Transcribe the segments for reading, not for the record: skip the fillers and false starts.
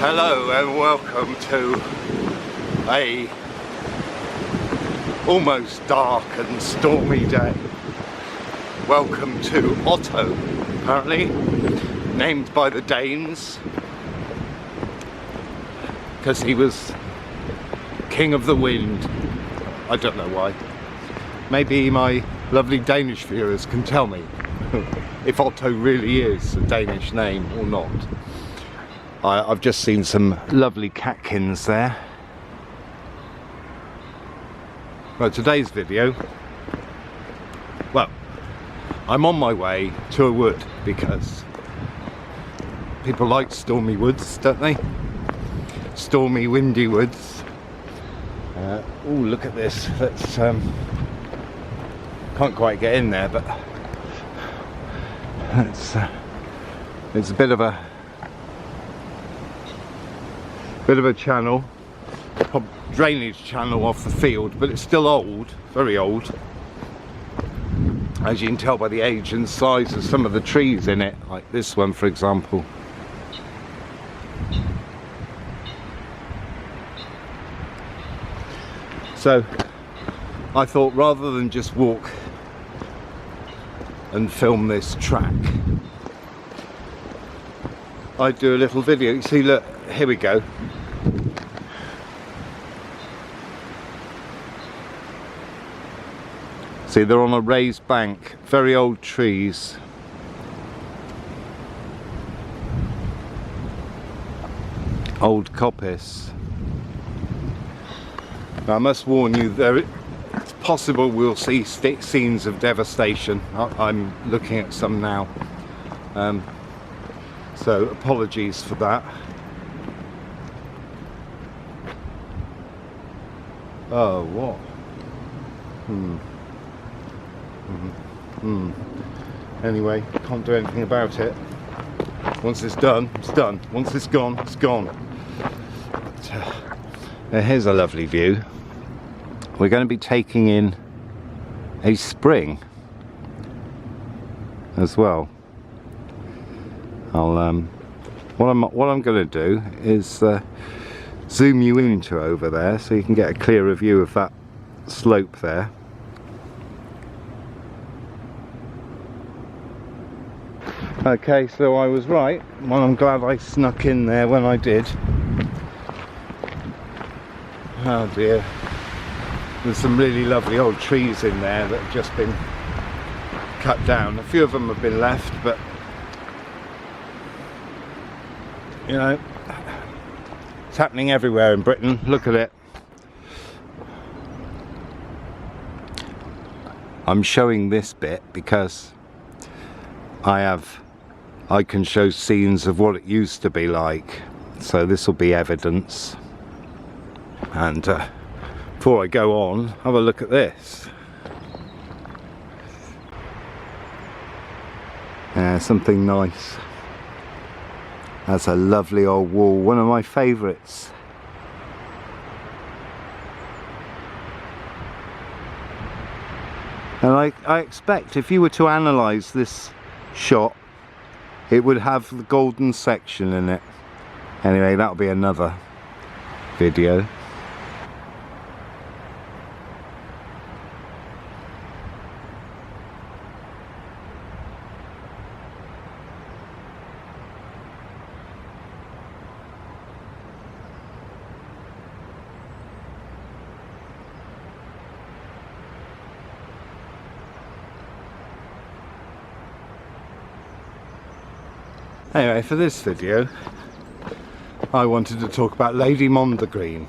Hello and welcome to a almost dark and stormy day. Welcome to Otto, apparently named by the Danes because he was king of the wind. I don't know why. Maybe my lovely Danish viewers can tell me if Otto really is a Danish name or not. I've just seen some lovely catkins there. Well, today's video, well, I'm on my way to a wood because people like stormy woods, don't they? Stormy, windy woods. Oh, look at this. Let's can't quite get in there, but it's a bit of a channel, drainage channel off the field, but it's still old, very old, as you can tell by the age and size of some of the trees in it, like this one for example. So I thought rather than just walk and film this track, I'd do a little video. You see, look, here we go. See, they're on a raised bank, very old trees. Old coppice. Now, I must warn you, it's possible we'll see scenes of devastation. I'm looking at some now. So apologies for that. Oh, what? Anyway, can't do anything about it. Once it's done, it's done. Once it's gone, it's gone. But, here's a lovely view. We're going to be taking in a spring as well. What I'm going to do is zoom you into over there so you can get a clearer view of that slope there. Okay, so I was right. Well, I'm glad I snuck in there when I did. Oh dear. There's some really lovely old trees in there that have just been cut down. A few of them have been left, but you know, it's happening everywhere in Britain. Look at it. I'm showing this bit because I can show scenes of what it used to be like, so this will be evidence. And before I go on, have a look at this. Yeah, something nice. That's a lovely old wall, one of my favourites. And I expect if you were to analyse this shot, it would have the golden section in it. Anyway, that'll be another video. Anyway, for this video, I wanted to talk about Lady Mondegreen.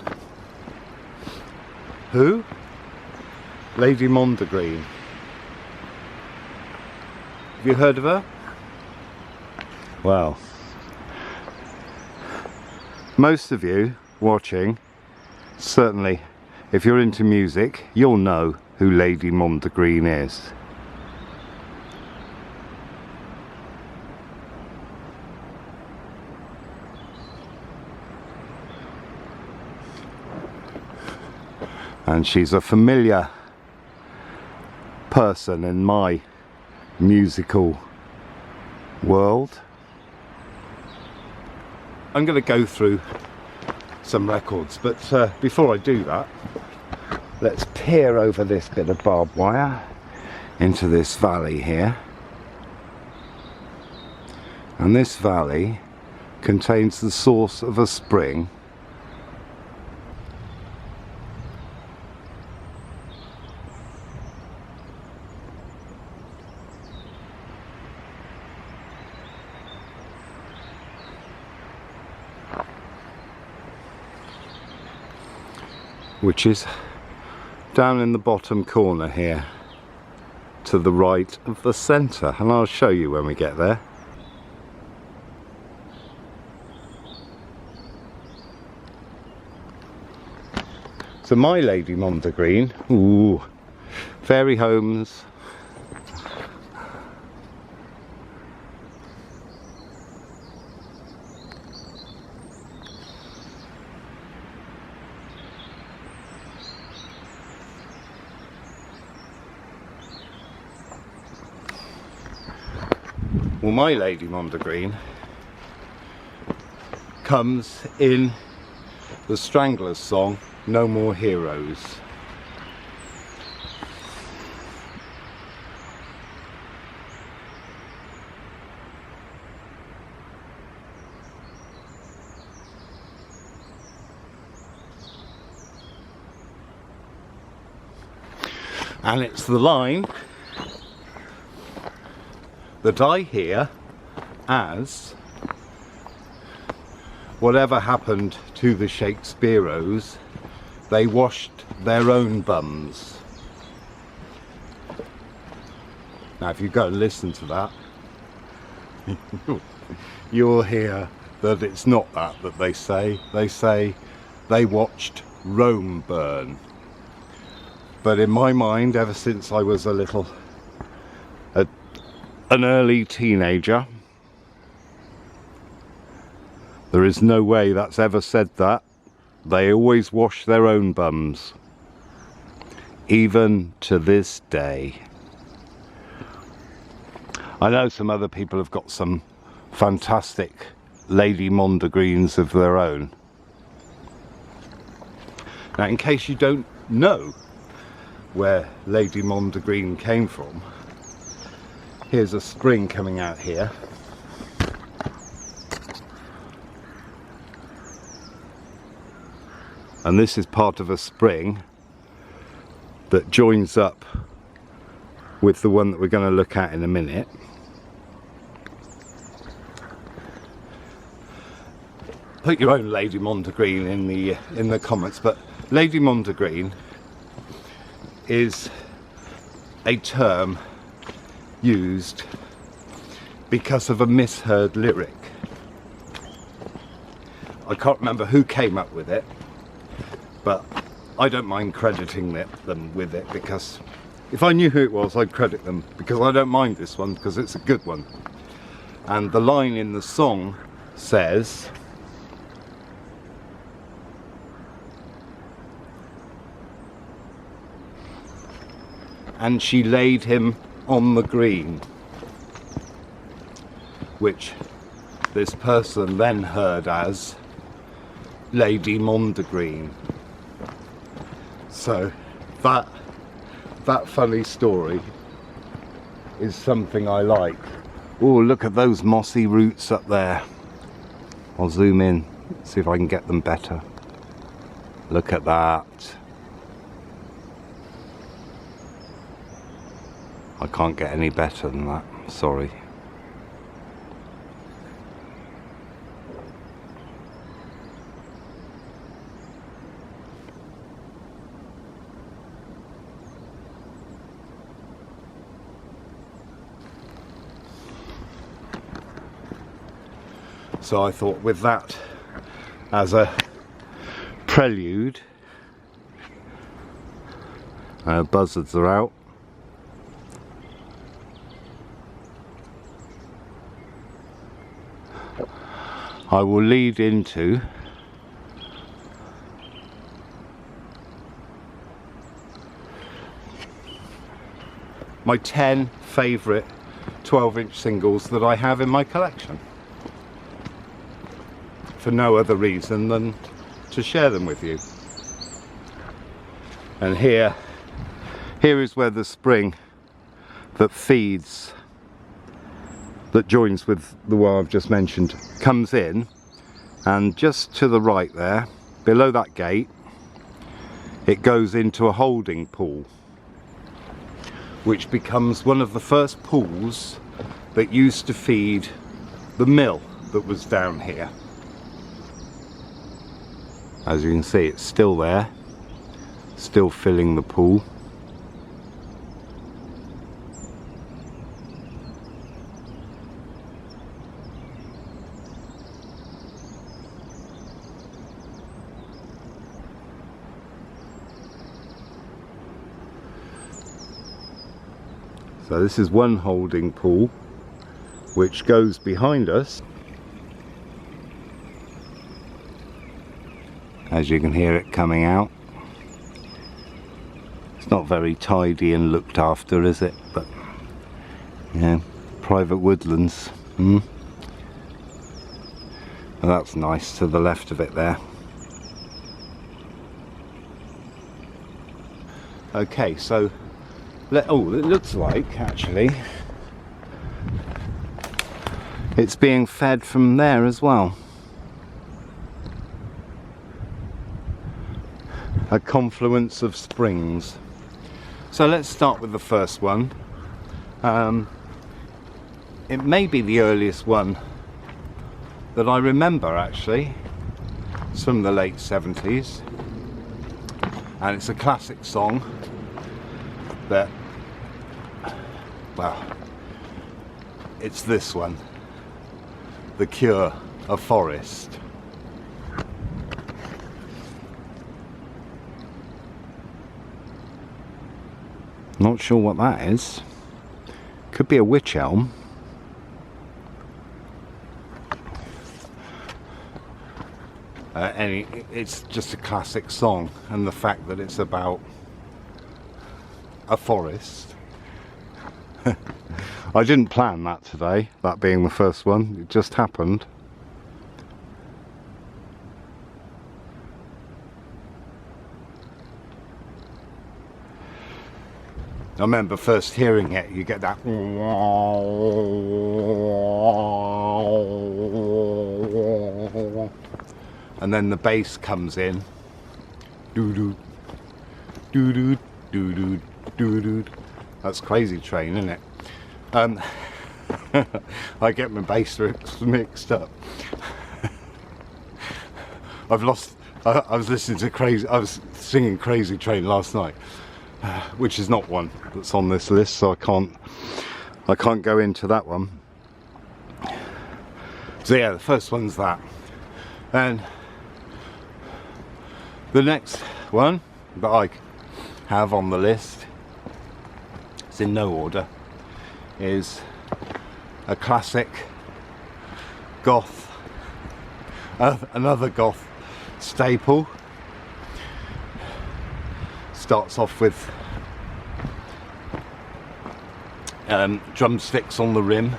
Who? Lady Mondegreen. Have you heard of her? Well, most of you watching, certainly if you're into music, you'll know who Lady Mondegreen is. And she's a familiar person in my musical world. I'm going to go through some records, but before I do that, let's peer over this bit of barbed wire into this valley here. And this valley contains the source of a spring which is down in the bottom corner here to the right of the centre, and I'll show you when we get there. So my Lady Mondegreen, ooh, fairy homes. Well, my Lady Mondegreen comes in the Stranglers song, No More Heroes. And it's the line that I hear as whatever happened to the Shakespearos, they washed their own bums. Now if you go and listen to that, you'll hear that it's not that they say. They say they watched Rome burn. But in my mind, ever since I was an early teenager, there is no way that's ever said that. They always wash their own bums, even to this day. I know some other people have got some fantastic Lady Mondegreens of their own. Now, in case you don't know where Lady Mondegreen came from, here's a spring coming out here. And this is part of a spring that joins up with the one that we're going to look at in a minute. Put your own Lady Mondegreen in the comments, but Lady Mondegreen is a term used because of a misheard lyric. I can't remember who came up with it, but I don't mind crediting them with it, because if I knew who it was, I'd credit them, because I don't mind this one because it's a good one. And the line in the song says, and she laid him on the green, which this person then heard as Lady Mondegreen. So that funny story is something I like. Oh, look at those mossy roots up there. I'll zoom in, see if I can get them better. Look at that. I can't get any better than that, sorry. So I thought, with that as a prelude, buzzards are out. I will lead into my 10 favourite 12-inch singles that I have in my collection. for no other reason than to share them with you. And here is where the spring that feeds, that joins with the one I've just mentioned, comes in, and just to the right there, below that gate, it goes into a holding pool, which becomes one of the first pools that used to feed the mill that was down here. As you can see, it's still there, still filling the pool. So this is one holding pool which goes behind us. As you can hear it coming out. It's not very tidy and looked after, is it? But yeah, private woodlands. Well, that's nice to the left of it there. Okay, so oh, it looks like actually it's being fed from there as well. A confluence of springs. So let's start with the first one. It may be the earliest one that I remember actually. It's from the late 70s and it's a classic song that, well, it's this one, The Cure, A Forest. Not sure what that is. Could be a wych elm. It's just a classic song, and the fact that it's about a forest. I didn't plan that today, that being the first one. It just happened. I remember first hearing it, you get that, and then the bass comes in, doo doo doo doo doo doo doo doo. That's Crazy Train, isn't it? I get my bass mixed up. I was listening to I was singing Crazy Train last night. Which is not one that's on this list, so I can't go into that one. So yeah, the first one's that. And the next one that I have on the list, it's in no order, is a classic goth, another goth staple. Starts off with drumsticks on the rim,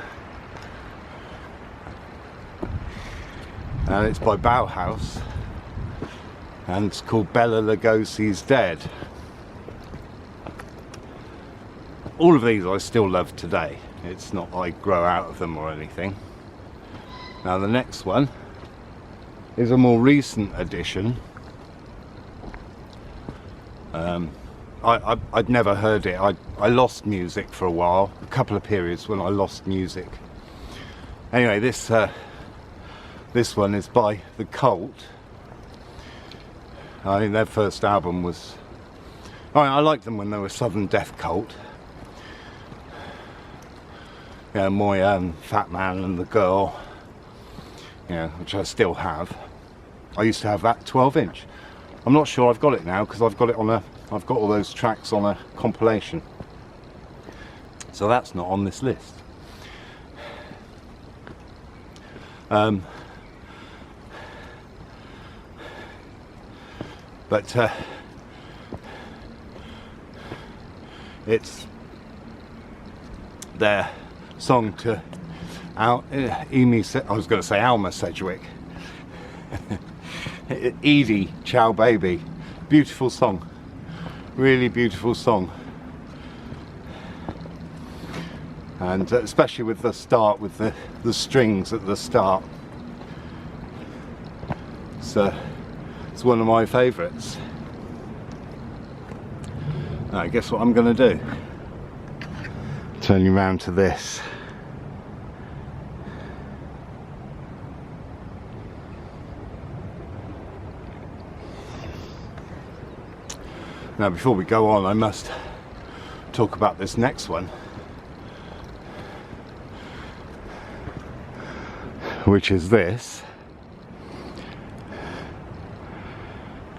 and it's by Bauhaus, and it's called Bela Lugosi's Dead. All of these I still love today. It's not I grow out of them or anything. Now the next one is a more recent addition. I'd never heard it. I lost music for a while, a couple of periods when I lost music. Anyway, this one is by The Cult. I think their first album was, I liked them when they were Southern Death Cult. Yeah, my Fat Man and the Girl, yeah, which I still have. I used to have that 12-inch. I'm not sure I've got it now because I've got all those tracks on a compilation. So that's not on this list. But it's their song to I was going to say Alma Sedgwick. Edie, Ciao Baby. Beautiful song. Really beautiful song. And especially with the start, with the strings at the start. So it's one of my favourites. Now, guess what I'm going to do? Turn you round to this. Now, before we go on, I must talk about this next one, which is this.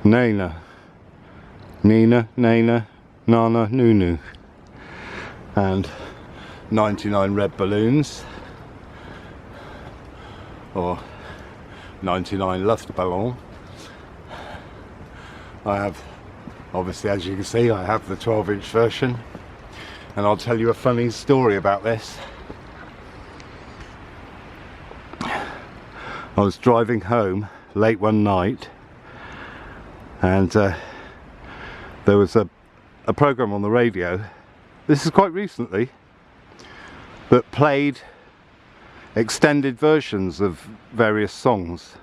Nayla Nina, Nana, Nana, Nunu, and 99 red balloons, or 99 Luftballon. I have, obviously, as you can see, I have the 12-inch version, and I'll tell you a funny story about this. I was driving home late one night, and there was a program on the radio, this is quite recently, that played extended versions of various songs.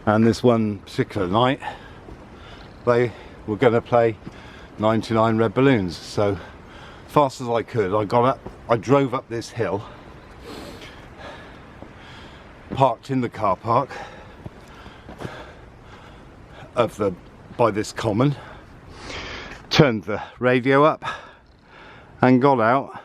And this one particular night, they were going to play 99 red balloons. So fast as I could, I got up, I drove up this hill, parked in the car park of by this common, turned the radio up and got out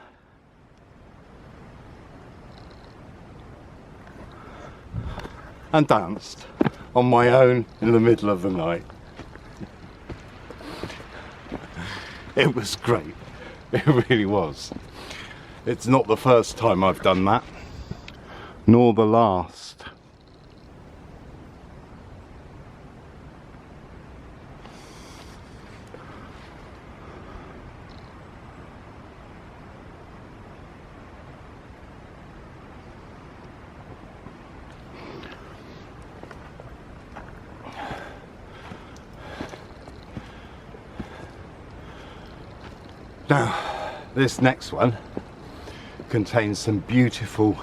and danced on my own in the middle of the night. It was great, it really was. It's not the first time I've done that, nor the last. Now, this next one contains some beautiful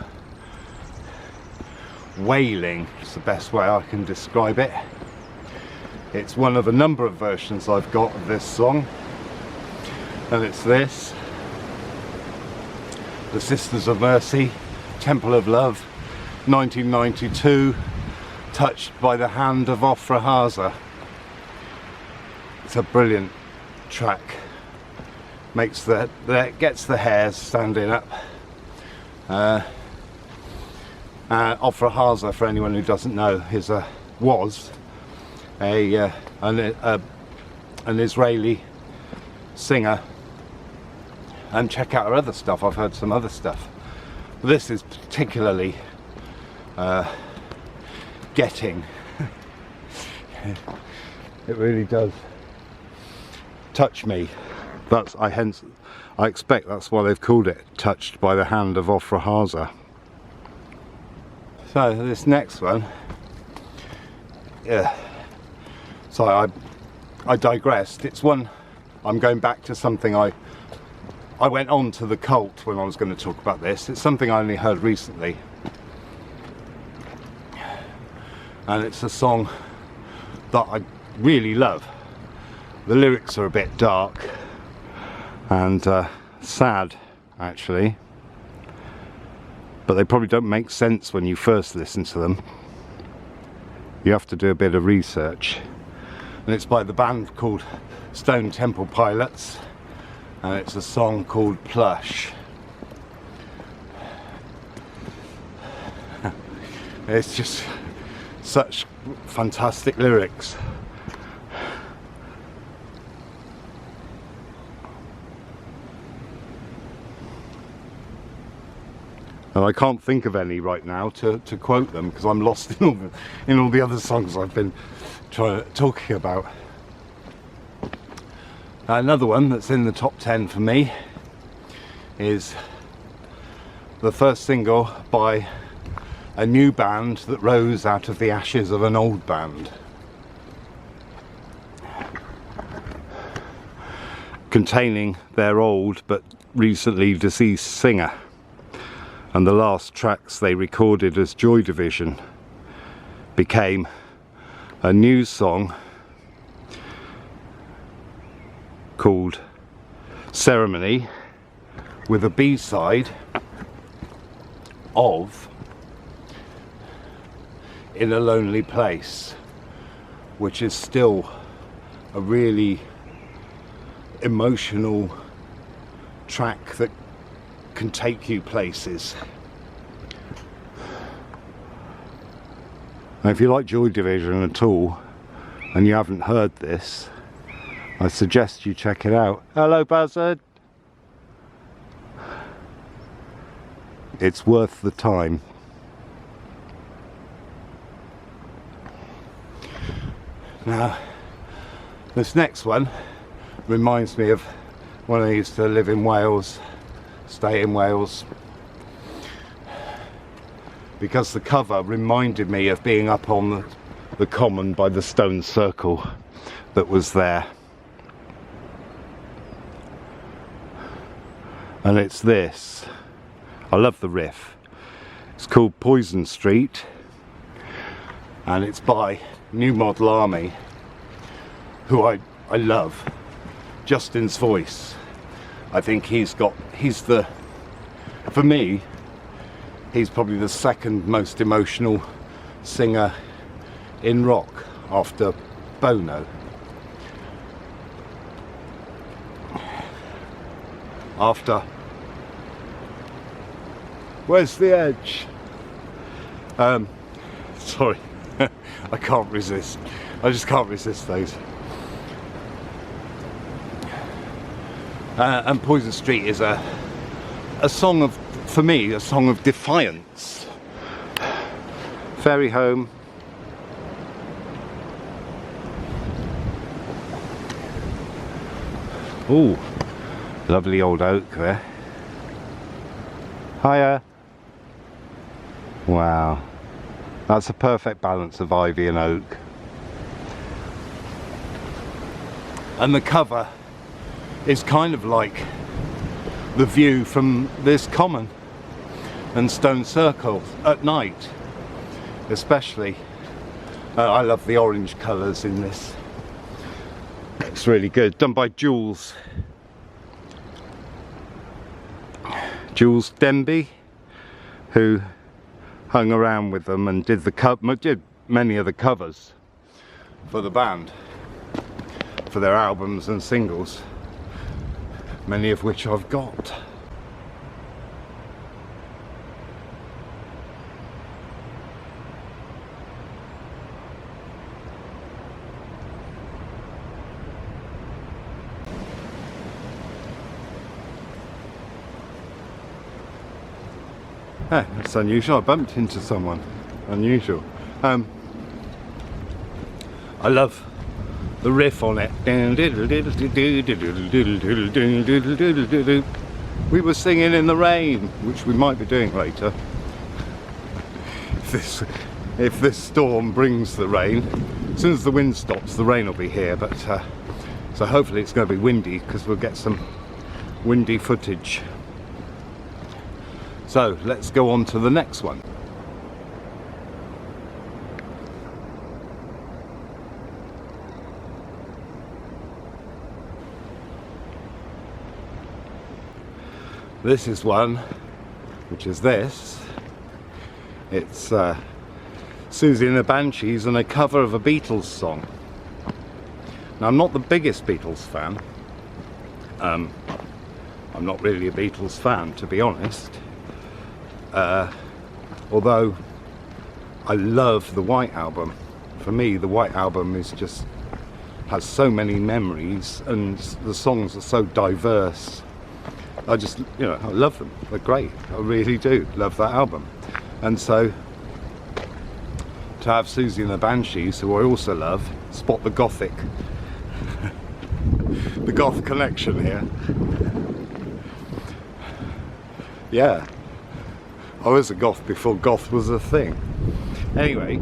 wailing, it's the best way I can describe it. It's one of a number of versions I've got of this song, and it's this, the Sisters of Mercy, Temple of Love, 1992, touched by the hand of Ofra Haza. It's a brilliant track. Makes gets the hairs standing up. Ofra Haza, for anyone who doesn't know, was an Israeli singer. And check out her other stuff. I've heard some other stuff. But this is particularly getting. It really does touch me. I expect that's why they've called it Touched by the Hand of Ofra Haza. So this next one, yeah, so I digressed. It's one, I'm going back to something I went on to the cult when I was going to talk about this. It's something I only heard recently, and it's a song that I really love. The lyrics are a bit dark and sad, actually, but they probably don't make sense when you first listen to them. You have to do a bit of research, and it's by the band called Stone Temple Pilots, and it's a song called Plush. It's just such fantastic lyrics. And I can't think of any right now to quote them, because I'm lost in all the other songs I've been talking about. Another one that's in the top 10 for me is the first single by a new band that rose out of the ashes of an old band, containing their old but recently deceased singer, and the last tracks they recorded as Joy Division became a new song called Ceremony, with a B-side of In a Lonely Place, which is still a really emotional track that can take you places. Now, if you like Joy Division at all and you haven't heard this, I suggest you check it out. Hello, Buzzard. It's worth the time. Now, this next one reminds me of when I used to live in Wales, stay in Wales, because the cover reminded me of being up on the common by the stone circle that was there. And it's this. I love the riff. It's called Poison Street, and it's by New Model Army, who I love. Justin's voice. I think for me, he's probably the second most emotional singer in rock after Bono. Where's the edge? Sorry, I can't resist. I just can't resist those. And Poison Street is a song of, for me, a song of defiance. Ferry home. Ooh, lovely old oak there. Hiya. Wow, that's a perfect balance of ivy and oak. And the cover is kind of like the view from this common and stone circle at night, especially. I love the orange colours in this. It's really good. Done by Jules Denby, who hung around with them and did many of the covers for the band, for their albums and singles, many of which I've got. Ah, that's unusual. I bumped into someone. Unusual. I love the riff on it. We were singing in the rain, which we might be doing later. If this storm brings the rain, as soon as the wind stops, the rain will be here. But so hopefully it's going to be windy, because we'll get some windy footage. So let's go on to the next one. This is one, which is this. It's Susie and the Banshees and a cover of a Beatles song. Now, I'm not the biggest Beatles fan. I'm not really a Beatles fan, to be honest. Although I love the White Album. For me, the White Album has so many memories, and the songs are so diverse. I love them. They're great. I really do love that album. And so to have Susie and the Banshees, who I also love, spot the gothic, the goth connection here. Yeah. I was a goth before goth was a thing. Anyway,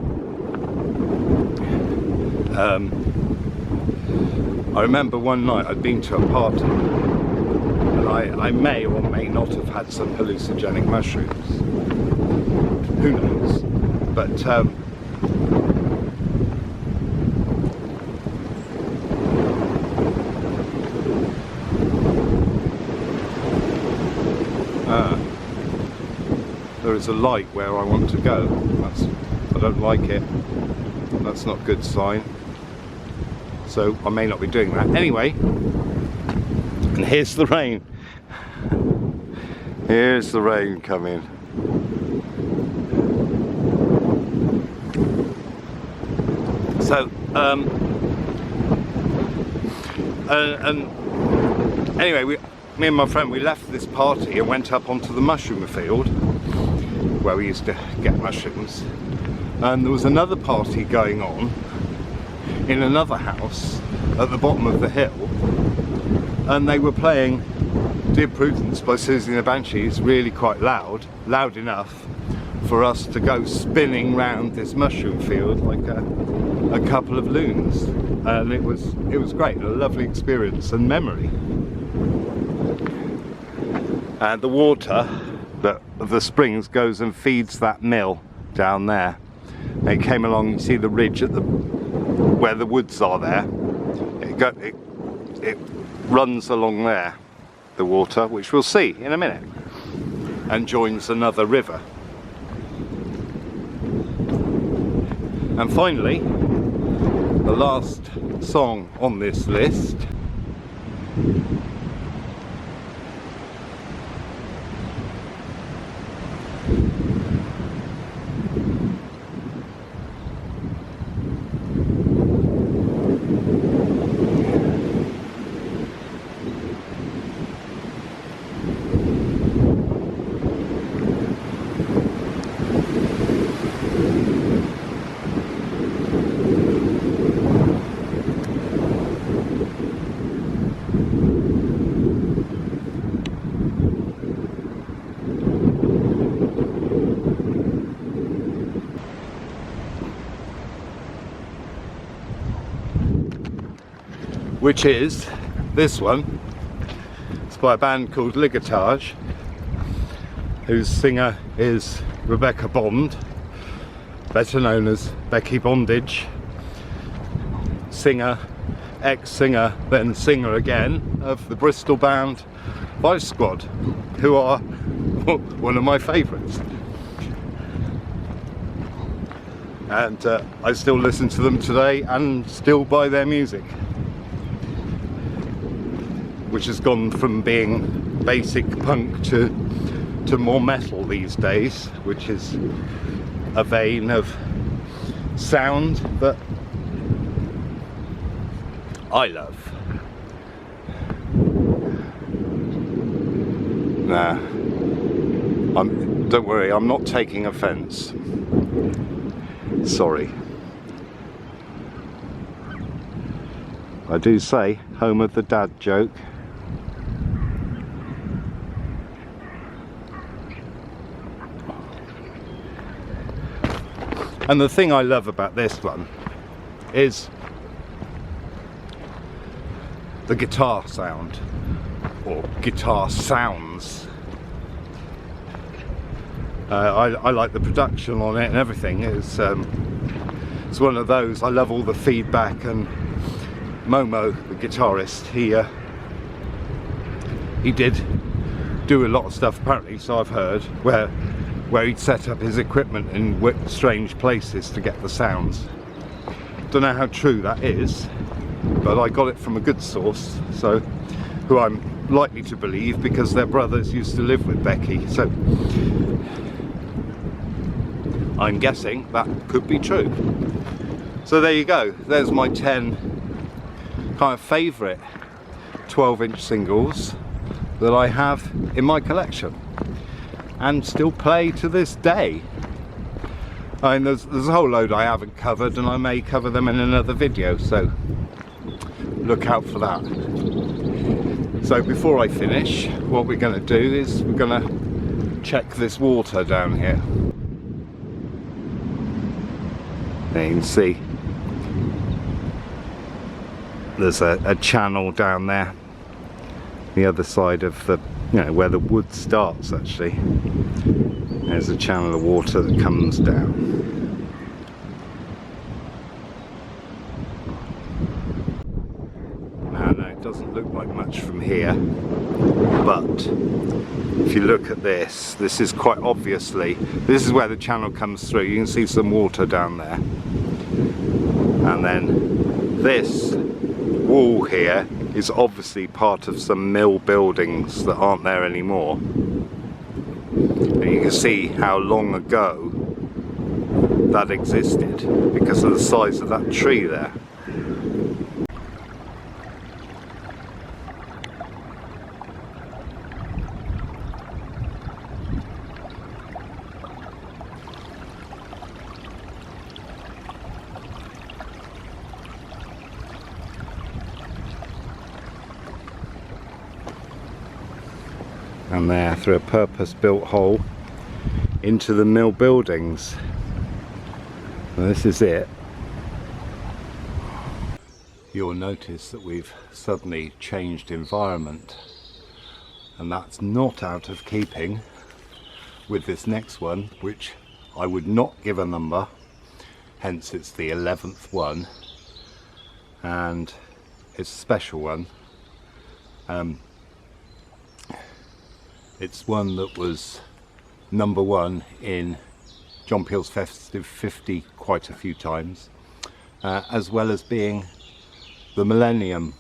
I remember one night I'd been to a party, and I may or may not have had some hallucinogenic mushrooms. Who knows? But there is a light where I want to go. I don't like it. That's not a good sign. So I may not be doing that. Anyway, and here's the rain. Here's the rain coming. So, and anyway, me and my friend, we left this party and went up onto the mushroom field where we used to get mushrooms, and there was another party going on in another house at the bottom of the hill, and they were playing Dear Prudence by Susie and the Banshees really quite loud enough for us to go spinning round this mushroom field like a couple of loons, and it was great, a lovely experience and memory. And the water that the springs goes and feeds that mill down there. And it came along, you see the ridge at the where the woods are there. It runs along there, the water, which we'll see in a minute, and joins another river. And finally, the last song on this list which is this one. It's by a band called Ligatage, whose singer is Rebecca Bond, better known as Becky Bondage, singer, ex-singer, then singer again, of the Bristol band Vice Squad, who are one of my favourites. And I still listen to them today and still buy their music, which has gone from being basic punk to more metal these days, which is a vein of sound that I love. Nah, don't worry, I'm not taking offence. Sorry. I do say, home of the dad joke. And the thing I love about this one is the guitar sound, or guitar sounds. I like the production on it and everything. It's one of those, I love all the feedback, and Momo, the guitarist, he did do a lot of stuff apparently, so I've heard, where he'd set up his equipment in strange places to get the sounds. Don't know how true that is, but I got it from a good source, so who I'm likely to believe because their brothers used to live with Becky, so I'm guessing that could be true. So there you go, there's my 10 kind of favourite 12-inch singles that I have in my collection and still play to this day. I mean, there's a whole load I haven't covered, and I may cover them in another video, so look out for that. So before I finish, what we're going to do is we're going to check this water down here. There you can see there's a channel down there, the other side of the, you know, where the wood starts actually. There's a channel of water that comes down. Now, no, it doesn't look like much from here, but if you look at this, this is quite obviously, this is where the channel comes through. You can see some water down there. And then this wall here is obviously part of some mill buildings that aren't there anymore. And you can see how long ago that existed because of the size of that tree there. And there, through a purpose-built hole into the mill buildings. And this is it. You'll notice that we've suddenly changed environment, and that's not out of keeping with this next one, which I would not give a number, hence it's the 11th one, and it's a special one. It's one that was #1 in John Peel's Festive 50 quite a few times, as well as being the Millennium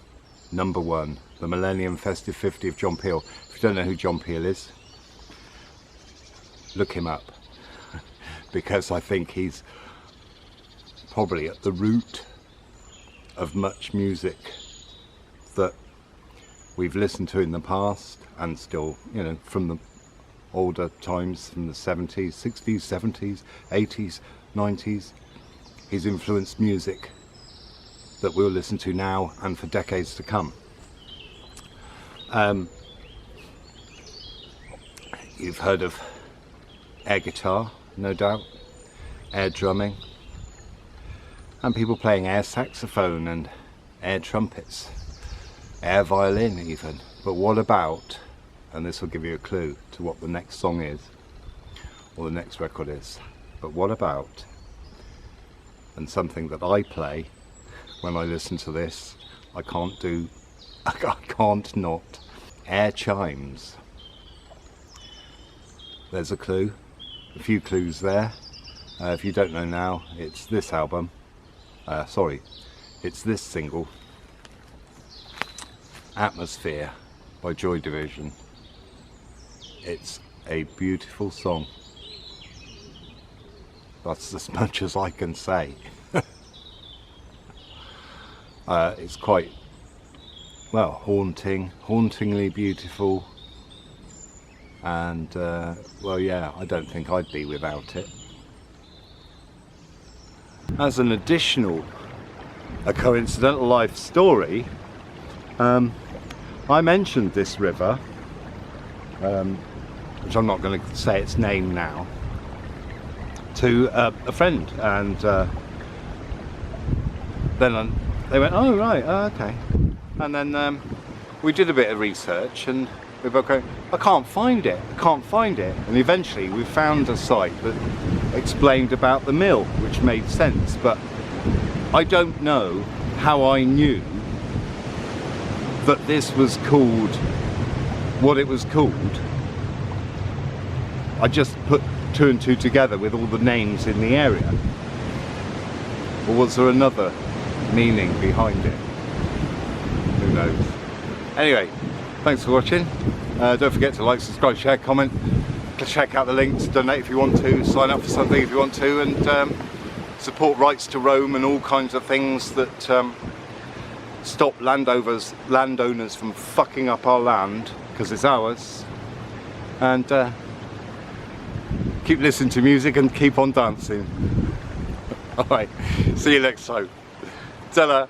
#1, the Millennium Festive 50 of John Peel. If you don't know who John Peel is, look him up, because I think he's probably at the root of much music that we've listened to in the past, and still, you know, from the older times, from the 70s, 60s, 70s, 80s, 90s. He's influenced music that we'll listen to now and for decades to come. You've heard of air guitar, no doubt, air drumming, and people playing air saxophone and air trumpets, air violin even. But what about, and this will give you a clue to what the next song is, or the next record is, but what about, and something that I play when I listen to this, I can't not, air chimes. There's a clue, a few clues there. If you don't know now, it's this album, it's this single, Atmosphere by Joy Division. It's a beautiful song. That's as much as I can say. It's quite, well, hauntingly beautiful, and well, yeah, I don't think I'd be without it. As an additional, a coincidental life story, I mentioned this river, which I'm not going to say its name now, to a friend, and then they went, oh right, okay, and then we did a bit of research, and we both going, I can't find it, and eventually we found a site that explained about the mill, which made sense, but I don't know how I knew that this was called what it was called. I just put 2 and 2 together with all the names in the area. Or was there another meaning behind it? Who knows? Anyway, thanks for watching. Don't forget to like, subscribe, share, comment, check out the links, donate if you want to, sign up for something if you want to, and support rights to roam and all kinds of things that stop landowners from fucking up our land, because it's ours. And keep listening to music and keep on dancing. Alright, see you next time. Ta-da.